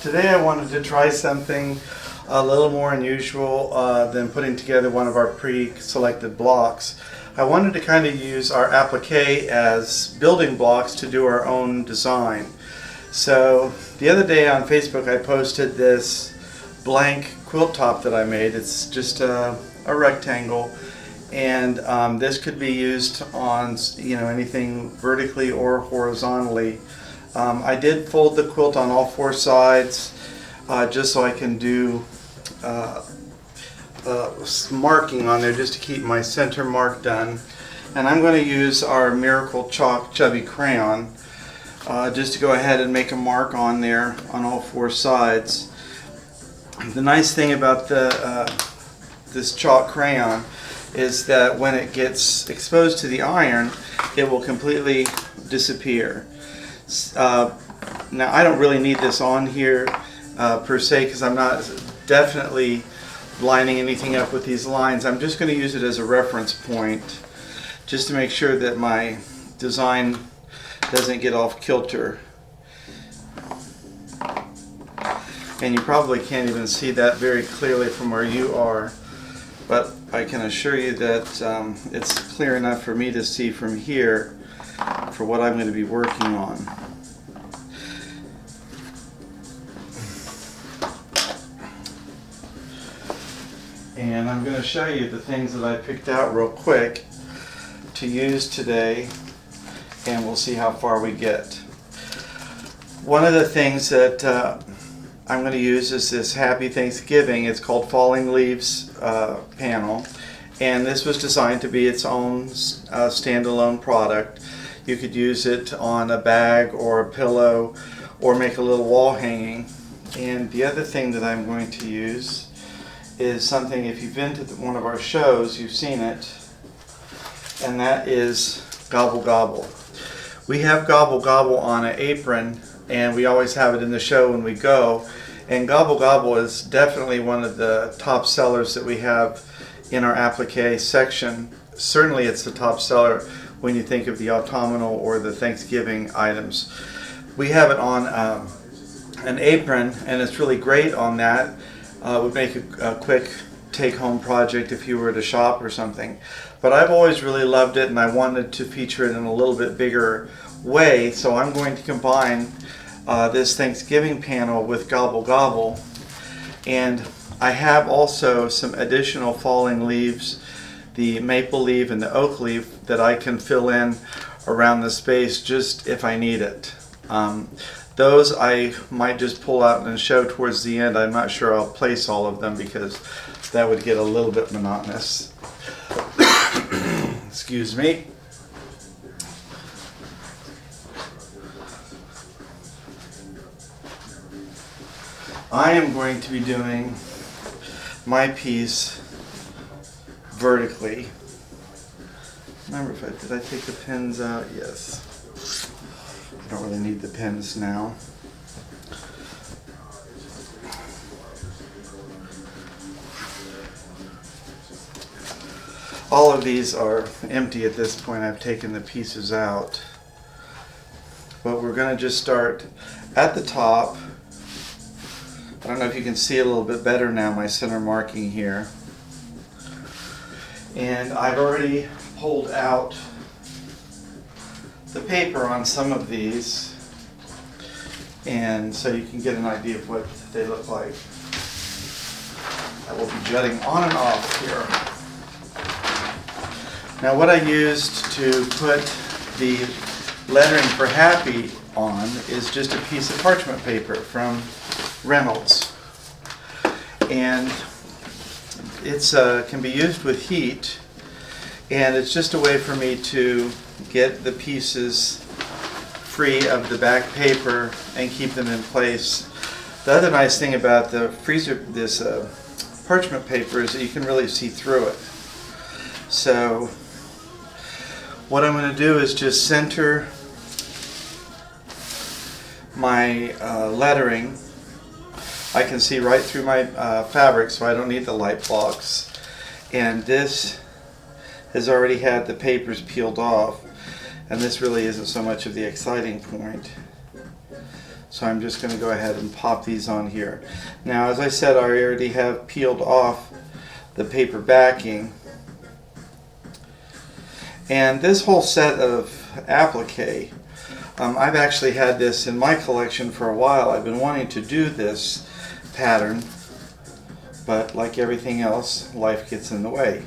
Today I wanted to try something a little more unusual than putting together one of our pre-selected blocks. I wanted to kind of use our applique as building blocks to do our own design. So the other day on Facebook I posted this blank quilt top that I made. It's just a rectangle, and this could be used on anything vertically or horizontally. I did fold the quilt on all four sides just so I can do marking on there just to keep my center mark done. And I'm going to use our Miracle Chalk Chubby Crayon just to go ahead and make a mark on there on all four sides. The nice thing about this chalk crayon is that when it gets exposed to the iron, it will completely disappear. Now I don't really need this on here per se, because I'm not definitely lining anything up with these lines. I'm just going to use it as a reference point just to make sure that my design doesn't get off kilter. And you probably can't even see that very clearly from where you are, but I can assure you that it's clear enough for me to see from here for what I'm going to be working on. And I'm going to show you the things that I picked out real quick to use today, and we'll see how far we get. One of the things that I'm going to use is this Happy Thanksgiving. It's called Falling Leaves panel, and this was designed to be its own standalone product. You could use it on a bag or a pillow or make a little wall hanging. And the other thing that I'm going to use is something, if you've been to one of our shows, you've seen it, and that is Gobble Gobble. We have Gobble Gobble on an apron, and we always have it in the show when we go. And Gobble Gobble is definitely one of the top sellers that we have in our applique section. Certainly it's the top seller when you think of the autumnal or the Thanksgiving items. We have it on an apron, and it's really great on that. Would make a quick take-home project if you were to shop or something. But I've always really loved it, and I wanted to feature it in a little bit bigger way, so I'm going to combine this Thanksgiving panel with Gobble Gobble. And I have also some additional falling leaves, the maple leaf and the oak leaf, that I can fill in around the space just if I need it. Those I might just pull out and show towards the end. I'm not sure I'll place all of them because that would get a little bit monotonous. Excuse me. I am going to be doing my piece vertically. Remember, did I take the pins out? Yes. I don't really need the pins now. All of these are empty at this point. I've taken the pieces out. But we're going to just start at the top. I don't know if you can see a little bit better now, my center marking here. And I've already pulled out the paper on some of these, and so you can get an idea of what they look like. I will be jutting on and off here. Now what I used to put the lettering for Happy on is just a piece of parchment paper from Reynolds, and it's can be used with heat, and it's just a way for me to get the pieces free of the back paper and keep them in place. The other nice thing about the this parchment paper is that you can really see through it. So what I'm going to do is just center my lettering. I can see right through my fabric, so I don't need the light blocks. And this has already had the papers peeled off, and this really isn't so much of the exciting point. So I'm just going to go ahead and pop these on here. Now, as I said, I already have peeled off the paper backing. And this whole set of applique, I've actually had this in my collection for a while. I've been wanting to do this pattern, but like everything else, life gets in the way.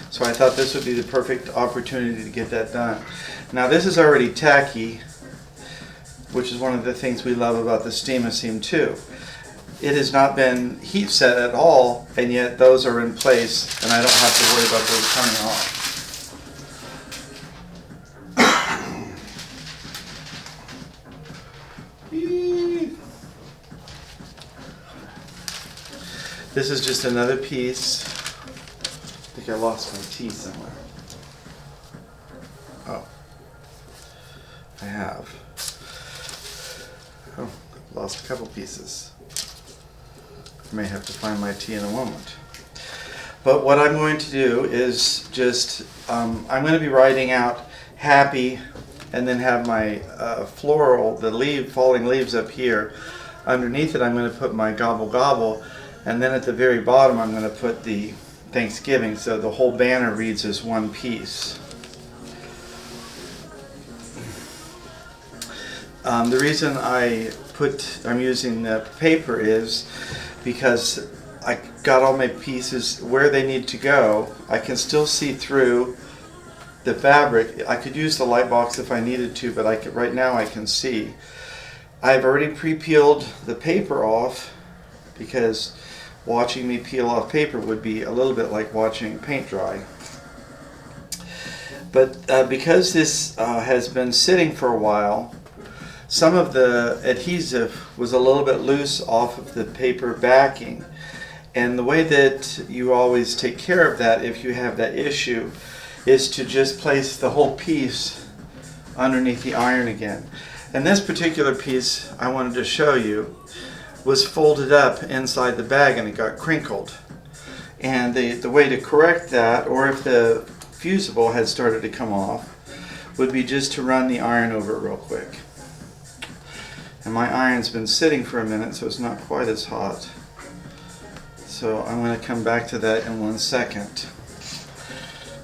So I thought this would be the perfect opportunity to get that done. Now this is already tacky, which is one of the things we love about the Steam-A-Seam 2. It has not been heat set at all, and yet those are in place, and I don't have to worry about those coming off. This is just another piece. I think I lost my tea somewhere. Oh, I have. Oh, lost a couple pieces. I may have to find my tea in a moment. But what I'm going to do is just, I'm going to be writing out happy and then have my floral, the falling leaves up here. Underneath it I'm going to put my gobble gobble, and then at the very bottom I'm going to put the Thanksgiving, so the whole banner reads as one piece. The reason I'm using the paper is because I got all my pieces where they need to go. I can still see through the fabric. I could use the light box if I needed to, but right now I can see. I've already pre-peeled the paper off because watching me peel off paper would be a little bit like watching paint dry. But because this has been sitting for a while, some of the adhesive was a little bit loose off of the paper backing. And the way that you always take care of that if you have that issue is to just place the whole piece underneath the iron again. And this particular piece I wanted to show you was folded up inside the bag and it got crinkled. And the way to correct that, or if the fusible had started to come off, would be just to run the iron over it real quick. And my iron's been sitting for a minute, so it's not quite as hot. So I'm going to come back to that in 1 second.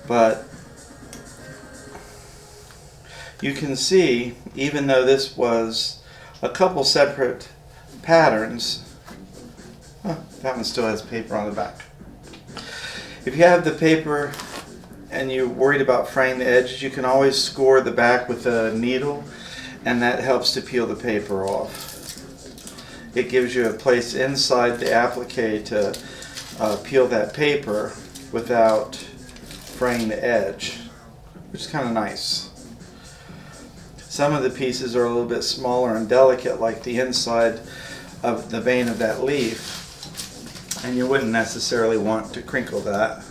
But you can see, even though this was a couple separate patterns, that one still has paper on the back. If you have the paper and you're worried about fraying the edges, you can always score the back with a needle, and that helps to peel the paper off. It gives you a place inside the applique to peel that paper without fraying the edge, which is kind of nice. Some of the pieces are a little bit smaller and delicate, like the inside of the vein of that leaf, and you wouldn't necessarily want to crinkle that.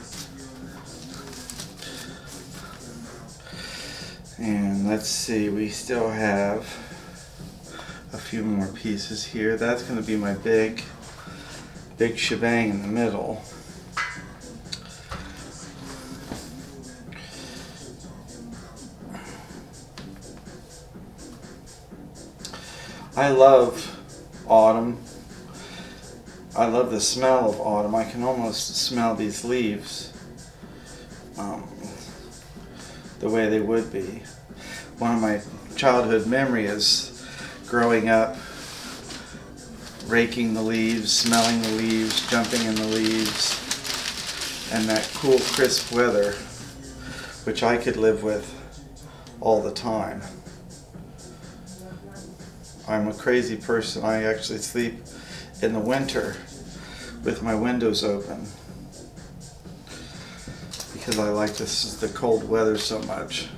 And let's see, we still have a few more pieces here. That's going to be my big shebang in the middle. I love autumn. I love the smell of autumn. I can almost smell these leaves the way they would be. One of my childhood memories is growing up, raking the leaves, smelling the leaves, jumping in the leaves, and that cool, crisp weather, which I could live with all the time. I'm a crazy person. I actually sleep in the winter with my windows open because I like the cold weather so much.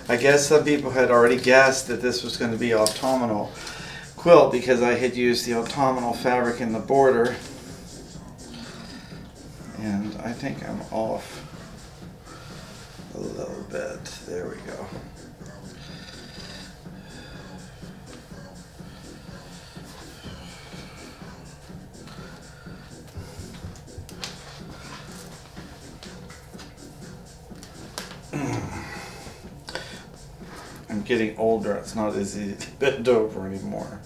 I guess some people had already guessed that this was going to be autumnal quilt because I had used the autumnal fabric in the border. And I think I'm off a little bit. There we go. getting older. It's not as easy to bend over anymore.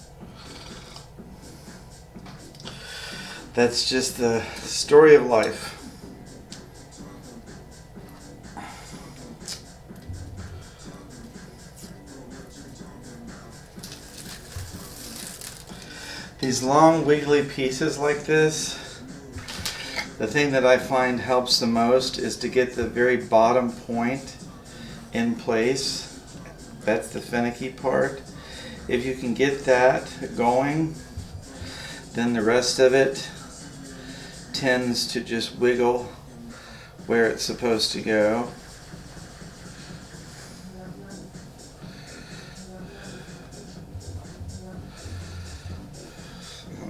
That's just the story of life. These long wiggly pieces like this, the thing that I find helps the most is to get the very bottom point in place. That's the finicky part. If you can get that going, then the rest of it tends to just wiggle where it's supposed to go.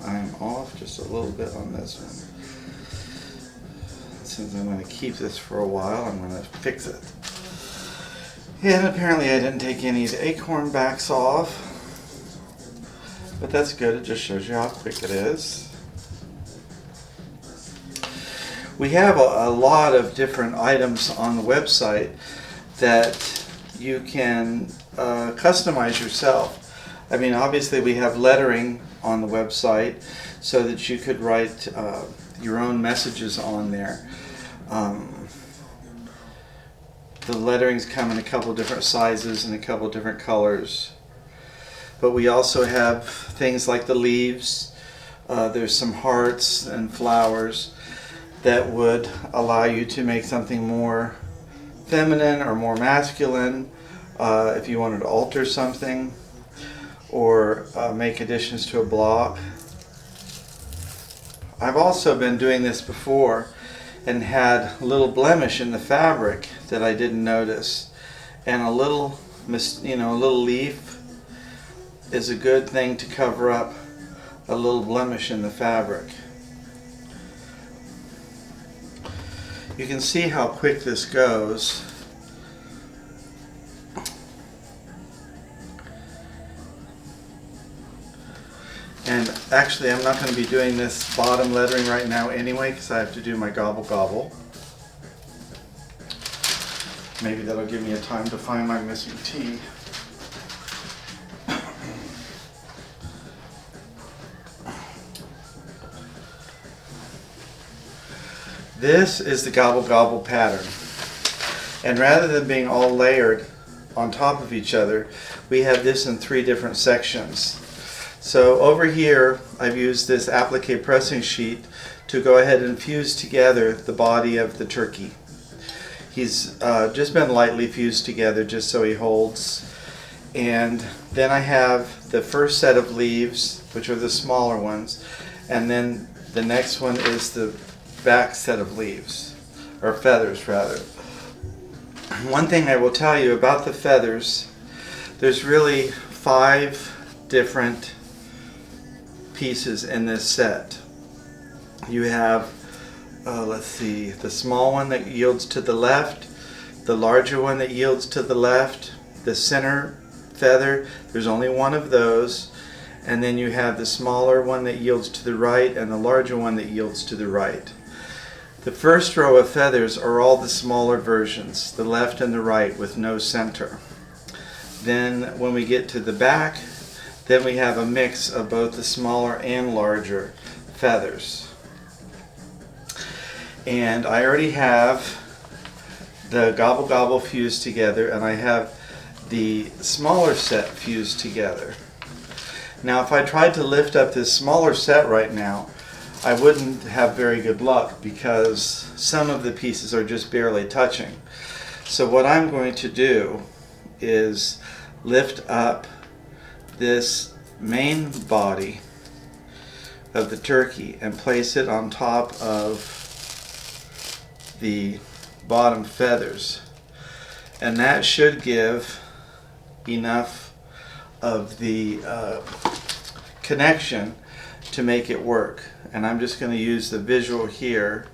I'm off just a little bit on this one. Since I'm going to keep this for a while, I'm going to fix it. And apparently I didn't take any of the acorn backs off, but that's good. It just shows you how quick it is. We have a lot of different items on the website that you can customize yourself. I mean, obviously we have lettering on the website so that you could write your own messages on there. The letterings come in a couple different sizes and a couple different colors. But we also have things like the leaves. There's some hearts and flowers that would allow you to make something more feminine or more masculine if you wanted to alter something or make additions to a block. I've also been doing this before and had a little blemish in the fabric that I didn't notice, and a little leaf is a good thing to cover up a little blemish in the fabric. You can see how quick this goes. And actually, I'm not going to be doing this bottom lettering right now anyway because I have to do my gobble gobble. Maybe that'll give me a time to find my missing T. This is the gobble gobble pattern. And rather than being all layered on top of each other, we have this in 3 different sections. So over here, I've used this applique pressing sheet to go ahead and fuse together the body of the turkey. He's just been lightly fused together just so he holds. And then I have the first set of leaves, which are the smaller ones, and then the next one is the back set of leaves, or feathers rather. One thing I will tell you about the feathers, there's really 5 different pieces in this set. You have, let's see, the small one that yields to the left, the larger one that yields to the left, the center feather, there's only one of those, and then you have the smaller one that yields to the right and the larger one that yields to the right. The first row of feathers are all the smaller versions, the left and the right with no center. Then when we get to the back, then we have a mix of both the smaller and larger feathers. And I already have the gobble gobble fused together, and I have the smaller set fused together. Now if I tried to lift up this smaller set right now, I wouldn't have very good luck because some of the pieces are just barely touching. So what I'm going to do is lift up this main body of the turkey and place it on top of the bottom feathers, and that should give enough of the connection to make it work. And I'm just going to use the visual here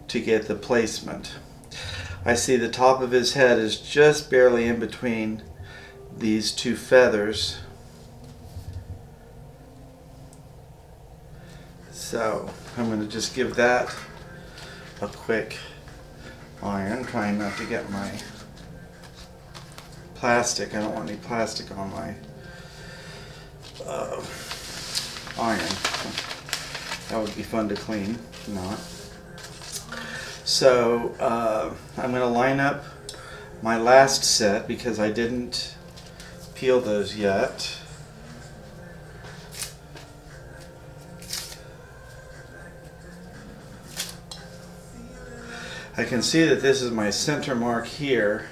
to get the placement. I see the top of his head is just barely in between these 2 feathers. So I'm going to just give that a quick iron, trying not to get my plastic. I don't want any plastic on my iron. That would be fun to clean, not. So I'm going to line up my last set because I didn't peel those yet. I can see that this is my center mark here.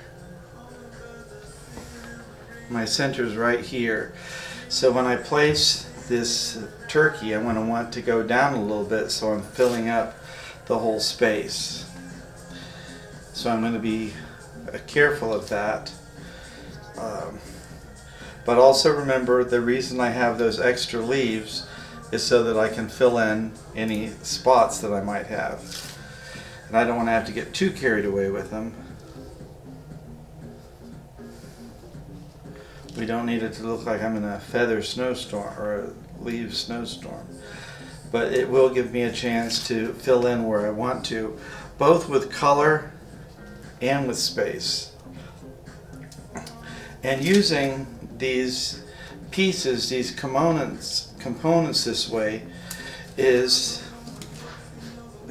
My center is right here. So when I place this turkey, I'm going to want to go down a little bit so I'm filling up the whole space. So I'm going to be careful of that. But also remember, the reason I have those extra leaves is so that I can fill in any spots that I might have. And I don't want to have to get too carried away with them. We don't need it to look like I'm in a feather snowstorm or a leaf snowstorm. But it will give me a chance to fill in where I want to, both with color and with space. And using these pieces, these components this way,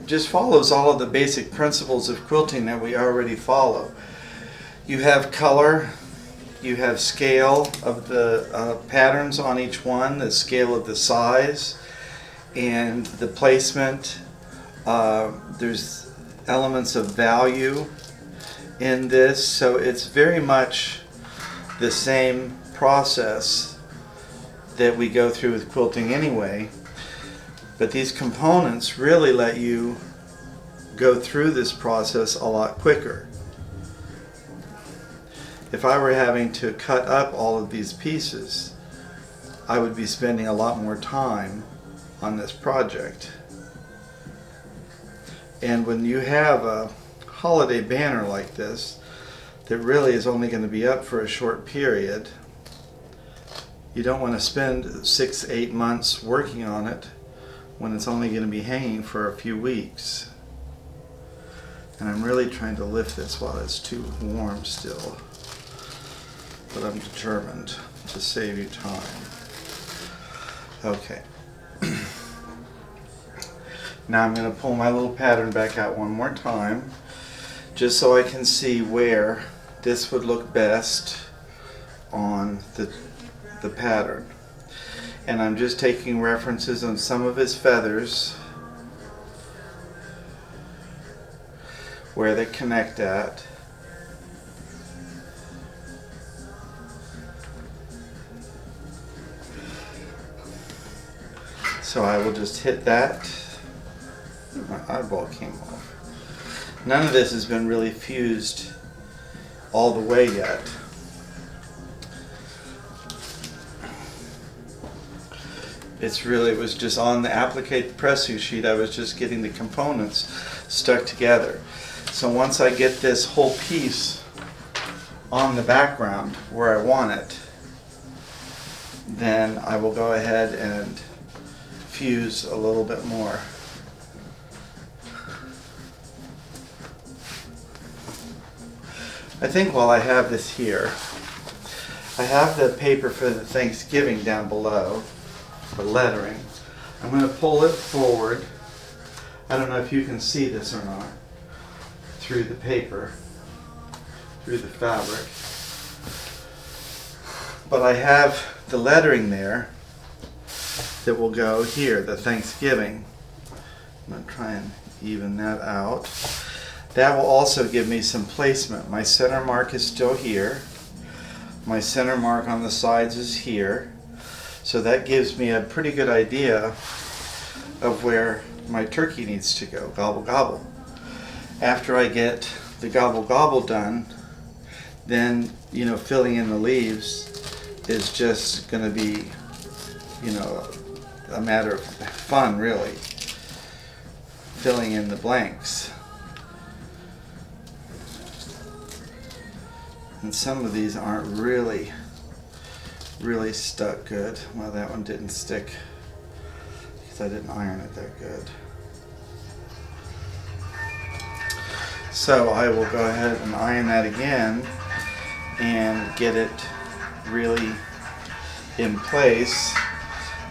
just follows all of the basic principles of quilting that we already follow. You have color, you have scale of the patterns on each one, the scale of the size, and the placement. There's elements of value in this, so it's very much the same process that we go through with quilting anyway. But these components really let you go through this process a lot quicker. If I were having to cut up all of these pieces, I would be spending a lot more time on this project. And when you have a holiday banner like this that really is only going to be up for a short period, you don't want to spend 6-8 months working on it when it's only going to be hanging for a few weeks. And I'm really trying to lift this while it's too warm still, but I'm determined to save you time. Okay. Now I'm going to pull my little pattern back out one more time, just so I can see where this would look best on the pattern. And I'm just taking references on some of his feathers, where they connect at. So I will just hit that. My eyeball came off. None of this has been really fused all the way yet. It was just on the applique press-u sheet. I was just getting the components stuck together. So once I get this whole piece on the background where I want it, then I will go ahead and fuse a little bit more. I think while I have this here, I have the paper for the Thanksgiving down below, the lettering. I'm going to pull it forward. I don't know if you can see this or not, through the paper, through the fabric. But I have the lettering there that will go here, the Thanksgiving. I'm going to try and even that out. That will also give me some placement. My center mark is still here. My center mark on the sides is here. So that gives me a pretty good idea of where my turkey needs to go. Gobble gobble. After I get the gobble gobble done, then, you know, filling in the leaves is just going to be, you know, a matter of fun, really. Filling in the blanks. And some of these aren't really stuck good. Well, that one didn't stick because I didn't iron it that good. So I will go ahead and iron that again, and get it really in place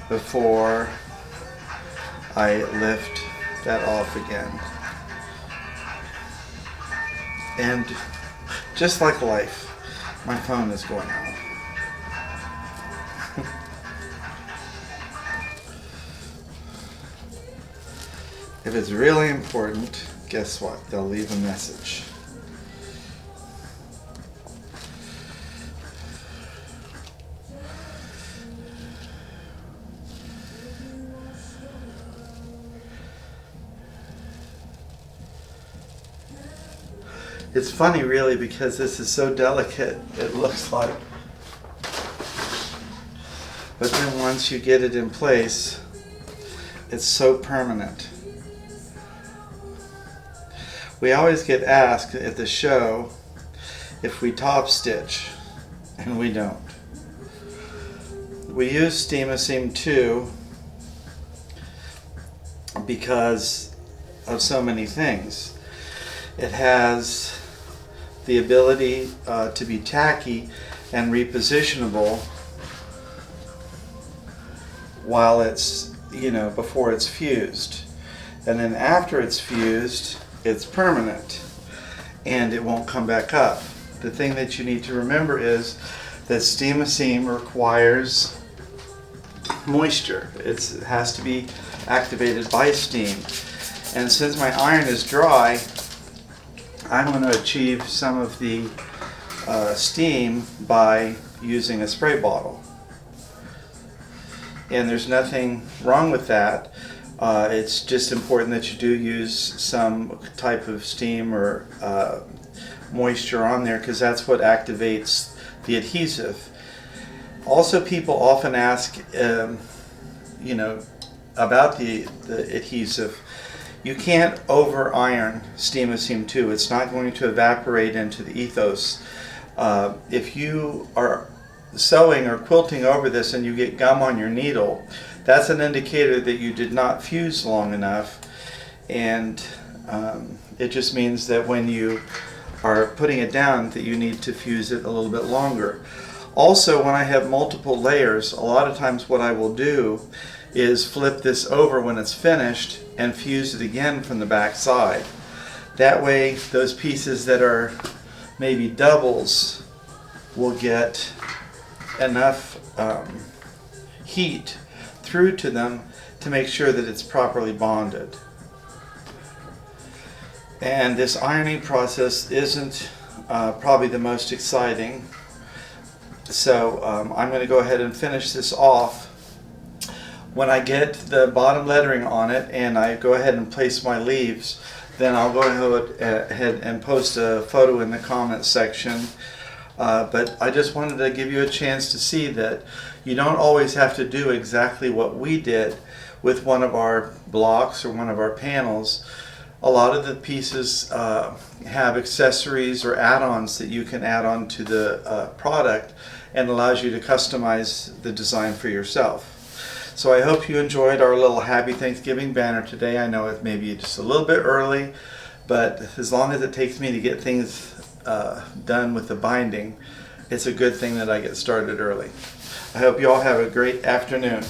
before I lift that off again. And just like life, my phone is going off. If it's really important, guess what? They'll leave a message. It's funny really because this is so delicate, it looks like. But then once you get it in place, it's so permanent. We always get asked at the show if we top stitch, and we don't. We use Steam-A-Seam 2 because of so many things. It has the ability to be tacky and repositionable while it's, before it's fused. And then after it's fused, it's permanent and it won't come back up. The thing that you need to remember is that Steam-A-Seam requires moisture. It has to be activated by steam. And since my iron is dry, I'm going to achieve some of the steam by using a spray bottle. And there's nothing wrong with that. It's just important that you do use some type of steam or moisture on there because that's what activates the adhesive. Also, people often ask, about the adhesive. You can't over iron Steam-A-Seam 2. It's not going to evaporate into the ethos. If you are sewing or quilting over this and you get gum on your needle, that's an indicator that you did not fuse long enough, and it just means that when you are putting it down that you need to fuse it a little bit longer. Also, when I have multiple layers, a lot of times what I will do is flip this over when it's finished and fuse it again from the back side. That way those pieces that are maybe doubles will get enough heat through to them to make sure that it's properly bonded. And this ironing process isn't probably the most exciting, so I'm going to go ahead and finish this off. When I get the bottom lettering on it and I go ahead and place my leaves, then I'll go ahead and post a photo in the comments section. But I just wanted to give you a chance to see that you don't always have to do exactly what we did with one of our blocks or one of our panels. A lot of the pieces have accessories or add-ons that you can add on to the product and allows you to customize the design for yourself. So I hope you enjoyed our little Happy Thanksgiving banner today. I know it may be just a little bit early, but as long as it takes me to get things done with the binding, it's a good thing that I get started early. I hope you all have a great afternoon.